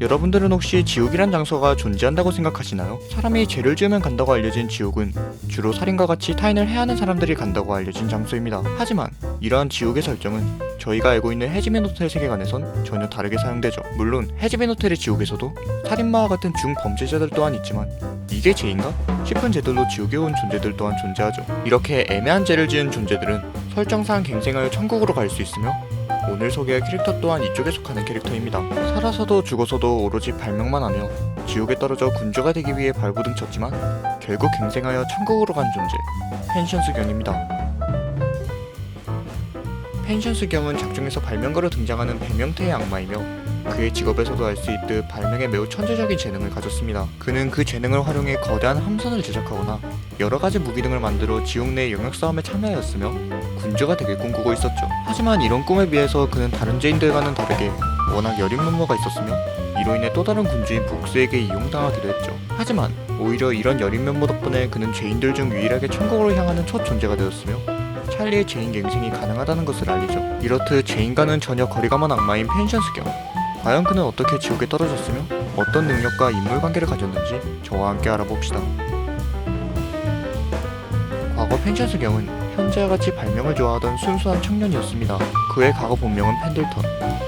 여러분들은 혹시 지옥이란 장소가 존재한다고 생각하시나요? 사람이 죄를 지으면 간다고 알려진 지옥은 주로 살인과 같이 타인을 해하는 사람들이 간다고 알려진 장소입니다. 하지만 이러한 지옥의 설정은 저희가 알고 있는 해지멘 호텔 세계관에선 전혀 다르게 사용되죠. 물론 해지멘 호텔의 지옥에서도 살인마와 같은 중범죄자들 또한 있지만 이게 죄인가? 싶은 죄들로 지옥에 온 존재들 또한 존재하죠. 이렇게 애매한 죄를 지은 존재들은 설정상 갱생하여 천국으로 갈 수 있으며 오늘 소개할 캐릭터 또한 이쪽에 속하는 캐릭터입니다. 살아서도 죽어서도 오로지 발명만 하며 지옥에 떨어져 군주가 되기 위해 발버둥쳤지만 결국 갱생하여 천국으로 간 존재, 펜션수경입니다. 펜션수경은 작중에서 발명가로 등장하는 발명태의 악마이며 그의 직업에서도 알 수 있듯 발명에 매우 천재적인 재능을 가졌습니다. 그는 그 재능을 활용해 거대한 함선을 제작하거나 여러가지 무기 등을 만들어 지옥 내 영역 싸움에 참여하였으며 군주가 되길 꿈꾸고 있었죠. 하지만 이런 꿈에 비해서 그는 다른 죄인들과는 다르게 워낙 여린 면모가 있었으며 이로 인해 또 다른 군주인 복스에게 이용당하기도 했죠. 하지만 오히려 이런 여린 면모 덕분에 그는 죄인들 중 유일하게 천국으로 향하는 첫 존재가 되었으며 찰리의 죄인 갱생이 가능하다는 것을 알리죠. 이렇듯 죄인과는 전혀 거리가 먼 악마인 펜션수경. 과연 그는 어떻게 지옥에 떨어졌으며 어떤 능력과 인물관계를 가졌는지 저와 함께 알아봅시다. 과거 펜션수경은 현재와 같이 발명을 좋아하던 순수한 청년이었습니다. 그의 과거 본명은 펜들턴.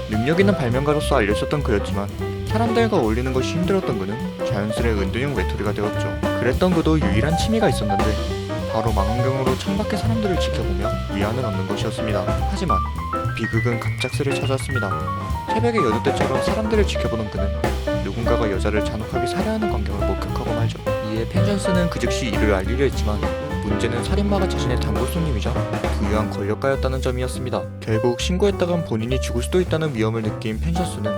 능력 있는 발명가로서 알려졌던 그였지만 사람들과 어울리는 것이 힘들었던 그는 자연스레 은둔형 외톨이가 되었죠. 그랬던 그도 유일한 취미가 있었는데 바로 망원경으로 창밖의 사람들을 지켜보며 위안을 얻는 것이었습니다. 하지만 비극은 갑작스레 찾아왔습니다. 새벽의 여느 때처럼 사람들을 지켜보는 그는 누군가가 여자를 잔혹하게 살해하는 광경을 목격하고 말죠. 이에 펜션스는 그 즉시 이를 알리려 했지만 문제는 살인마가 자신의 단골 손님이자 부유한 권력가였다는 점이었습니다. 결국 신고했다간 본인이 죽을 수도 있다는 위험을 느낀 펜션스는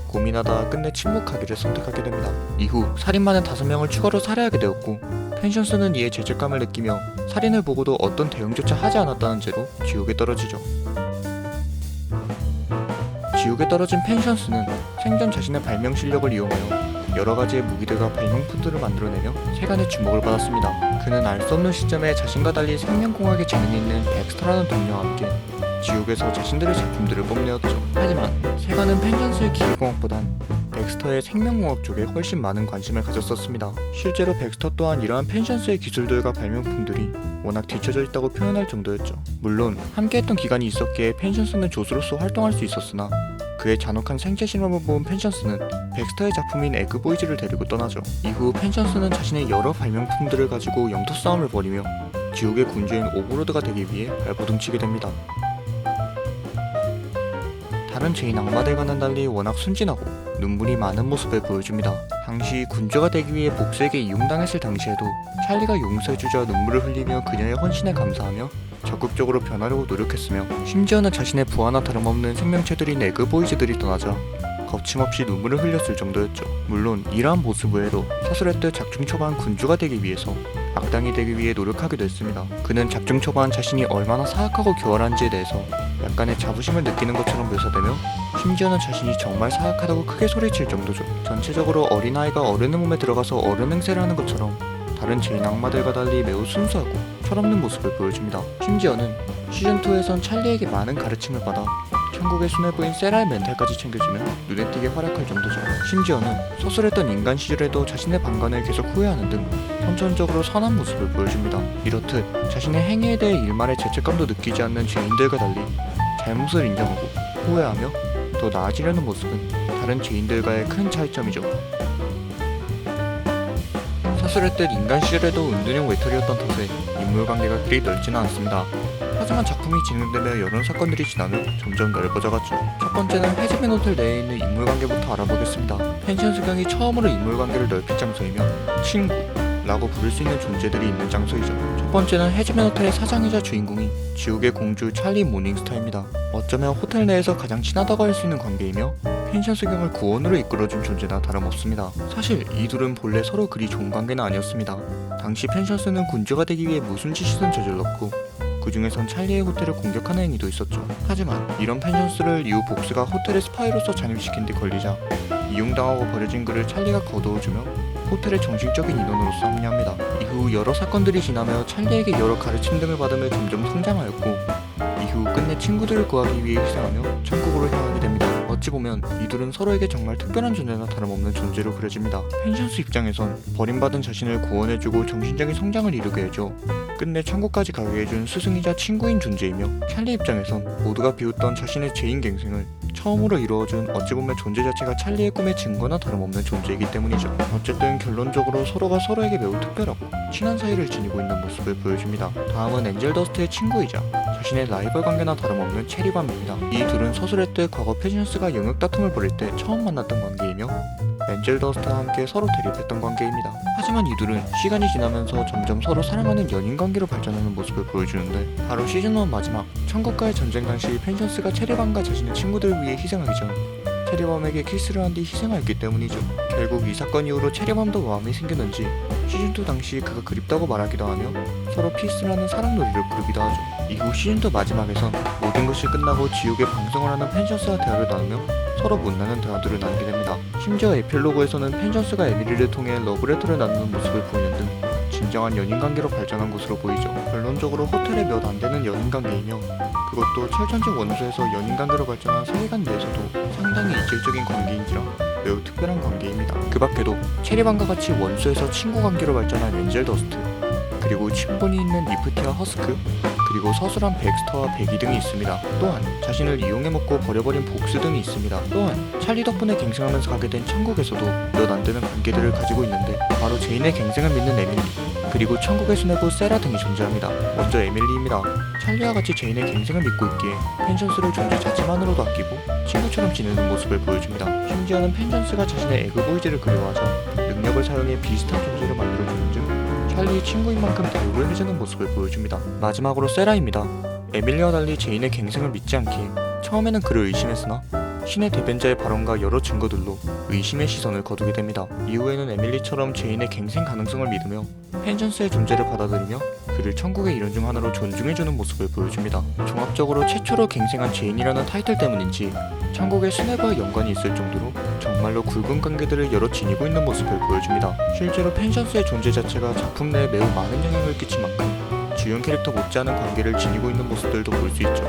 고민하다 끝내 침묵하기를 선택하게 됩니다. 이후 살인마는 5명을 추가로 살해하게 되었고 펜션스는 이에 죄책감을 느끼며 살인을 보고도 어떤 대응조차 하지 않았다는 죄로 지옥에 떨어지죠. 지옥에 떨어진 펜션스는 생전 자신의 발명 실력을 이용하여 여러가지의 무기들과 발명품들을 만들어내며 세간의 주목을 받았습니다. 그는 알 수 없는 시점에 자신과 달리 생명공학에 재능이 있는 덱스터라는 동료와 함께 지옥에서 자신들의 작품들을 뽐내었죠. 하지만 세간은 펜션스의 기계공학보단 덱스터의 생명공학 쪽에 훨씬 많은 관심을 가졌었습니다. 실제로 덱스터 또한 이러한 펜션스의 기술들과 발명품들이 워낙 뒤처져 있다고 표현할 정도였죠. 물론 함께했던 기간이 있었기에 펜션스는 조수로서 활동할 수 있었으나 그의 잔혹한 생체 실험을 본 펜션스는 덱스터의 작품인 에그보이즈를 데리고 떠나죠. 이후 펜션스는 자신의 여러 발명품들을 가지고 영토 싸움을 벌이며 지옥의 군주인 오버로드가 되기 위해 발버둥치게 됩니다. 다른 죄인 악마들과는 달리 워낙 순진하고 눈물이 많은 모습을 보여줍니다. 당시 군주가 되기 위해 복수에게 이용당했을 당시에도 찰리가 용서해주자 눈물을 흘리며 그녀의 헌신에 감사하며 적극적으로 변하려고 노력했으며 심지어는 자신의 부하나 다름없는 생명체들인 에그보이즈들이 떠나자 거침없이 눈물을 흘렸을 정도였죠. 물론 이러한 모습 외에도 사슬했듯 작중 초반 군주가 되기 위해서 악당이 되기 위해 노력하기도 했습니다. 그는 작중 초반 자신이 얼마나 사악하고 교활한지에 대해서 약간의 자부심을 느끼는 것처럼 묘사되며 심지어는 자신이 정말 사악하다고 크게 소리칠 정도죠. 전체적으로 어린아이가 어른의 몸에 들어가서 어른 행세를 하는 것처럼 다른 죄인 악마들과 달리 매우 순수하고 철없는 모습을 보여줍니다. 심지어는 시즌2에선 찰리에게 많은 가르침을 받아 천국의 수뇌부인 세라의 멘탈까지 챙겨주며 눈에 띄게 활약할 정도죠. 심지어는 서술했던 인간 시절에도 자신의 방관을 계속 후회하는 등 선천적으로 선한 모습을 보여줍니다. 이렇듯 자신의 행위에 대해 일말의 죄책감도 느끼지 않는 죄인들과 달리 잘못을 인정하고 후회하며 더 나아지려는 모습은 다른 죄인들과의 큰 차이점이죠. 사술했듯 인간 시절에도 은둔형 외톨이였던 탓에 인물관계가 그리 넓지는 않습니다. 하지만 작품이 진행되며 여러 사건들이 지나며 점점 넓어져갔죠. 첫 번째는 해지멘 호텔 내에 있는 인물관계부터 알아보겠습니다. 펜션수경이 처음으로 인물관계를 넓힌 장소이며 친구라고 부를 수 있는 존재들이 있는 장소이죠. 첫 번째는 해지멘 호텔의 사장이자 주인공인 지옥의 공주 찰리 모닝스타입니다. 어쩌면 호텔 내에서 가장 친하다고 할 수 있는 관계이며 펜션수경을 구원으로 이끌어준 존재나 다름없습니다. 사실 이 둘은 본래 서로 그리 좋은 관계는 아니었습니다. 당시 펜션스는 군주가 되기 위해 무슨 짓이든 저질렀고 그 중에선 찰리의 호텔을 공격하는 행위도 있었죠. 하지만 이런 펜션스를 이후 복스가 호텔의 스파이로서 잠입시킨 데 걸리자 이용당하고 버려진 그를 찰리가 거두어주며 호텔의 정식적인 인원으로서 합류합니다. 이후 여러 사건들이 지나며 찰리에게 여러 가르침 등을 받으며 점점 성장하였고 이후 끝내 친구들을 구하기 위해 희생하며 천국으로 향하게 됩니다. 어찌 보면 이둘은 서로에게 정말 특별한 존재나 다름없는 존재로 그려집니다. 펜션스 입장에선 버림받은 자신을 구원해주고 정신적인 성장을 이루게 해줘 끝내 천국까지 가게 해준 스승이자 친구인 존재이며, 찰리 입장에선 모두가 비웃던 자신의 죄인 갱생을 처음으로 이루어준 어찌 보면 존재 자체가 찰리의 꿈의 증거나 다름없는 존재이기 때문이죠. 어쨌든 결론적으로 서로가 서로에게 매우 특별하고 친한 사이를 지니고 있는 모습을 보여줍니다. 다음은 엔젤 더스트의 친구이자 자신의 라이벌 관계나 다름없는 체리밤입니다. 이 둘은 서술했듯 과거 펜션스가 영역 다툼을 벌일 때 처음 만났던 관계이며, 엔젤 더스트와 함께 서로 대립했던 관계입니다. 하지만 이둘은 시간이 지나면서 점점 서로 사랑하는 연인 관계로 발전하는 모습을 보여주는데, 바로 시즌1 마지막 천국과의 전쟁 당시 펜션스가 체리밤과 자신의 친구들을 위해 희생하기 전 체리밤에게 키스를 한 뒤 희생하였기 때문이죠. 결국 이 사건 이후로 체리밤도 마음이 생겼는지 시즌2 당시 그가 그립다고 말하기도 하며 서로 피스를 하는 사랑 놀이를 부르기도 하죠. 이후 시즌2 마지막에선 모든 것이 끝나고 지옥에 방송을 하는 펜션스와 대화를 나누며 서로 못나는 대화들을 나누게 됩니다. 심지어 에필로그에서는 펜션스가 에밀리를 통해 러브레터를 나누는 모습을 보이는 등 진정한 연인관계로 발전한 것으로 보이죠. 결론적으로 호텔의 몇 안되는 연인관계이며, 그것도 철천지 원소에서 연인관계로 발전한 세계관 내에서도 상당히 이질적인 관계인지라 매우 특별한 관계입니다. 그 밖에도 체리밤과 같이 원소에서 친구관계로 발전한 엔젤 더스트, 그리고 친분이 있는 니프티와 허스크, 그리고 서술한 백스터와 베기 등이 있습니다. 또한 자신을 이용해먹고 버려버린 복스 등이 있습니다. 또한 찰리 덕분에 갱생하면서 가게 된 천국에서도 몇 안되는 관계들을 가지고 있는데, 바로 제인의 갱생을 믿는 에밀리, 그리고 천국의 수뇌부 세라 등이 존재합니다. 먼저 에밀리입니다. 찰리와 같이 제인의 갱생을 믿고 있기에 펜션스를 존재 자체만으로도 아끼고 친구처럼 지내는 모습을 보여줍니다. 심지어는 펜션스가 자신의 에그보이즈를 그리워하자 능력을 사용해 비슷한 존재를 만들어주는 등 찰리의 친구인 만큼 대우를 해주는 모습을 보여줍니다. 마지막으로 세라입니다. 에밀리와 달리 제인의 갱생을 믿지 않기에 처음에는 그를 의심했으나 신의 대변자의 발언과 여러 증거들로 의심의 시선을 거두게 됩니다. 이후에는 에밀리처럼 제인의 갱생 가능성을 믿으며 펜션스의 존재를 받아들이며 그를 천국의 일원 중 하나로 존중해주는 모습을 보여줍니다. 종합적으로 최초로 갱생한 제인이라는 타이틀 때문인지 천국의 수뇌부와 연관이 있을 정도로 정말로 굵은 관계들을 여러 지니고 있는 모습을 보여줍니다. 실제로 펜션스의 존재 자체가 작품 내에 매우 많은 영향을 끼친 만큼 주연 캐릭터 못지않은 관계를 지니고 있는 모습들도 볼 수 있죠.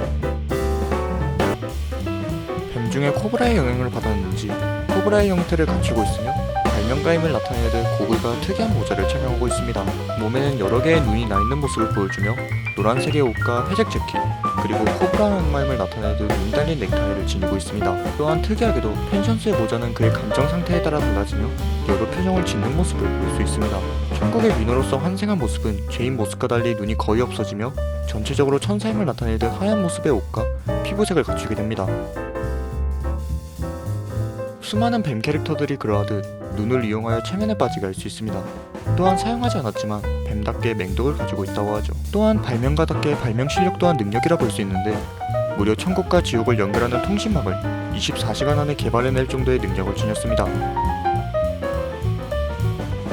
뱀 중에 코브라의 영향을 받았는지 코브라의 형태를 갖추고 있으며 발명가임을 나타내듯 고글과 특이한 모자를 착용하고 있습니다. 몸에는 여러 개의 눈이 나 있는 모습을 보여주며 노란색의 옷과 회색 재킷, 그리고 코브라 악마임을 나타내듯 눈 달린 넥타이를 지니고 있습니다. 또한 특이하게도 펜션스의 모자는 그의 감정 상태에 따라 달라지며 여러 표정을 짓는 모습을 볼 수 있습니다. 천국의 민호로서 환생한 모습은 제인 모습과 달리 눈이 거의 없어지며 전체적으로 천사임을 나타내듯 하얀 모습의 옷과 피부색을 갖추게 됩니다. 수많은 뱀 캐릭터들이 그러하듯 눈을 이용하여 체면에 빠지게 할 수 있습니다. 또한 사용하지 않았지만 뱀답게 맹독을 가지고 있다고 하죠. 또한 발명가답게 발명 실력 또한 능력이라 볼 수 있는데, 무려 천국과 지옥을 연결하는 통신망을 24시간 안에 개발해낼 정도의 능력을 지녔습니다.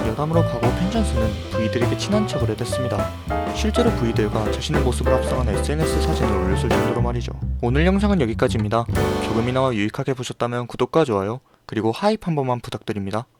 여담으로 과거 펜션스는 V들에게 친한 척을 해댔습니다. 실제로 V들과 자신의 모습을 합성한 SNS 사진을 올렸을 정도로 말이죠. 오늘 영상은 여기까지입니다. 조금이나마 유익하게 보셨다면 구독과 좋아요, 그리고 하이프 한 번만 부탁드립니다.